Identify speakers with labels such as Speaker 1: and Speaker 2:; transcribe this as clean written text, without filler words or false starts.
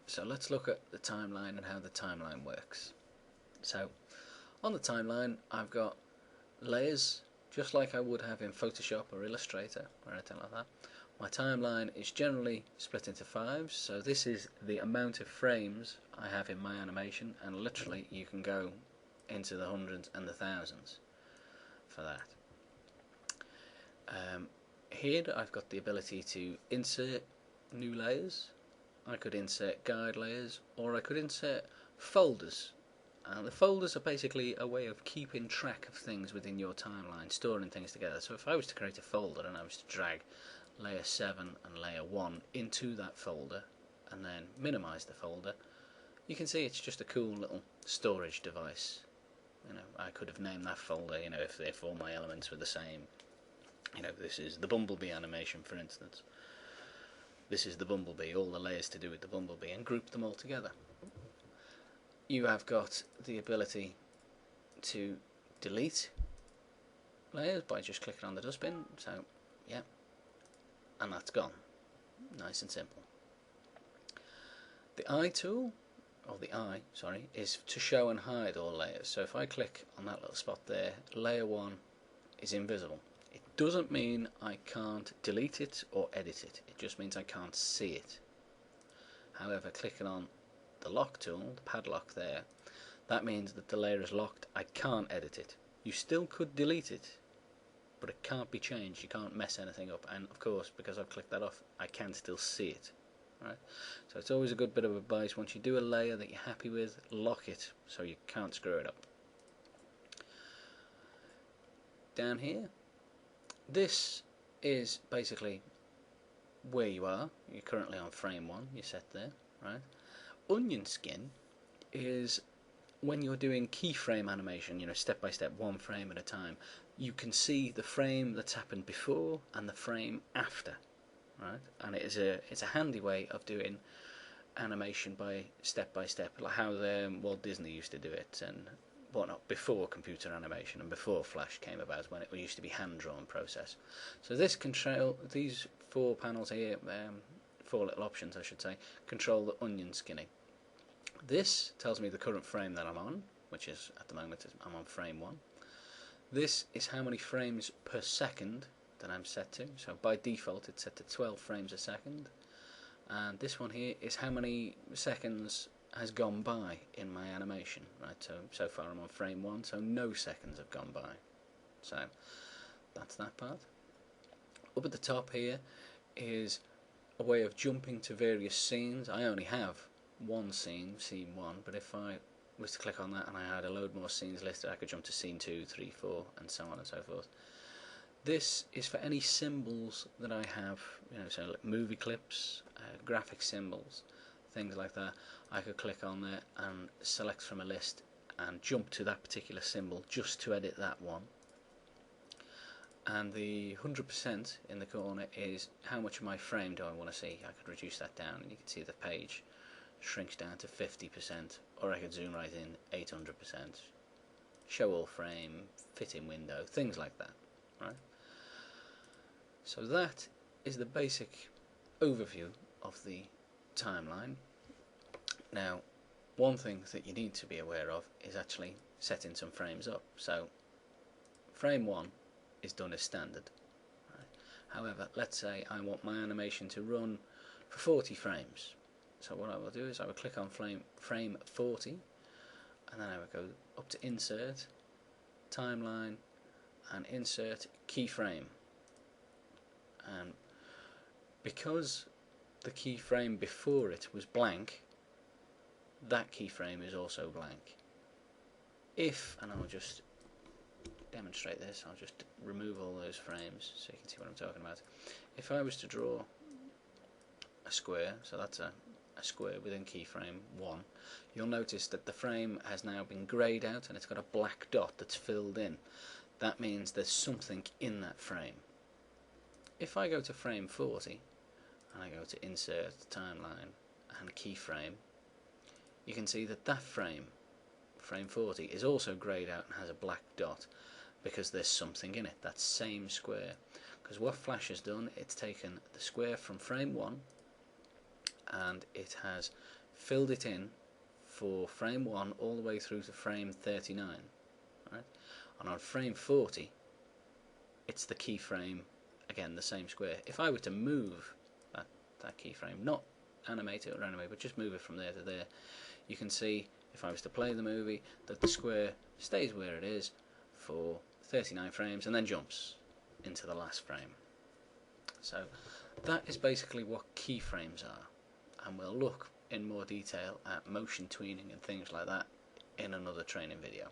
Speaker 1: So let's look at the timeline and how the timeline works. So on the timeline I've got layers just like I would have in Photoshop or Illustrator or anything like that. My timeline is generally split into fives, so this is the amount of frames I have in my animation, and literally you can go into the hundreds and the thousands for that. Here I've got the ability to insert new layers. I could insert guide layers, or I could insert folders. The folders are basically a way of keeping track of things within your timeline, storing things together. So if I was to create a folder and I was to drag layer 7 and layer 1 into that folder and then minimize the folder, you can see it's just a cool little storage device. I could have named that folder, if all my elements were the same. This is the bumblebee animation, for instance. This is the bumblebee, all the layers to do with the bumblebee, and group them all together. You have got the ability to delete layers by just clicking on the dustbin. So, yeah, and that's gone. Nice and simple. The eye tool, or the eye, sorry, is to show and hide all layers. So if I click on that little spot there, layer 1 is invisible. It doesn't mean I can't delete it or edit it. It just means I can't see it. However, clicking on the lock tool, the padlock there, that means that the layer is locked. I can't edit it. You still could delete it, but it can't be changed. You can't mess anything up. And of course, because I've clicked that off, I can still see it. Right? So it's always a good bit of advice. Once you do a layer that you're happy with, lock it so you can't screw it up. Down here, this is basically where you are. You're currently on frame 1. You're set there, right? Onion skin is when you're doing keyframe animation, step by step, one frame at a time. You can see the frame that's happened before and the frame after, right? And it's a handy way of doing animation by step, like how Walt Disney used to do it and whatnot before computer animation and before Flash came about, when it used to be hand-drawn process. So these 4 panels here, 4 little options I should say, control the onion skinning. This tells me the current frame that I'm on, which is at the moment I'm on frame 1. This is how many frames per second that I'm set to. So by default it's set to 12 frames a second. And this one here is how many seconds has gone by in my animation. Right, so far I'm on frame 1, so no seconds have gone by. So that's that part. Up at the top here is a way of jumping to various scenes. I only have one scene 1, but if I was to click on that and I had a load more scenes listed, I could jump to scene 2, 3, 4, and so on and so forth. This is for any symbols that I have, so like movie clips, graphic symbols, things like that. I could click on there and select from a list and jump to that particular symbol just to edit that one. And the 100% in the corner is how much of my frame do I want to see. I could reduce that down and you can see the page shrinks down to 50%, or I could zoom right in 800%, show all frame, fit in window, things like that, right? So that is the basic overview of the timeline. Now, one thing that you need to be aware of is actually setting some frames up. So frame 1 is done as standard, right? However, let's say I want my animation to run for 40 frames. So what I will do is I will click on frame 40, and then I will go up to Insert, Timeline, and Insert Keyframe. And because the keyframe before it was blank, that keyframe is also blank. And I'll just demonstrate this, I'll just remove all those frames so you can see what I'm talking about. If I was to draw a square, so that's a square within keyframe 1, you'll notice that the frame has now been greyed out and it's got a black dot that's filled in. That means there's something in that frame. If I go to frame 40 and I go to Insert, Timeline and Keyframe, you can see that frame 40, is also greyed out and has a black dot because there's something in it, that same square. Because what Flash has done, it's taken the square from frame 1 and it has filled it in for frame 1 all the way through to frame 39, right? And on frame 40 it's the keyframe, again the same square. If I were to move that keyframe, not animate it or animate, but just move it from there to there, you can see if I was to play the movie that the square stays where it is for 39 frames and then jumps into the last frame. So that is basically what keyframes are, and we'll look in more detail at motion tweening and things like that in another training video.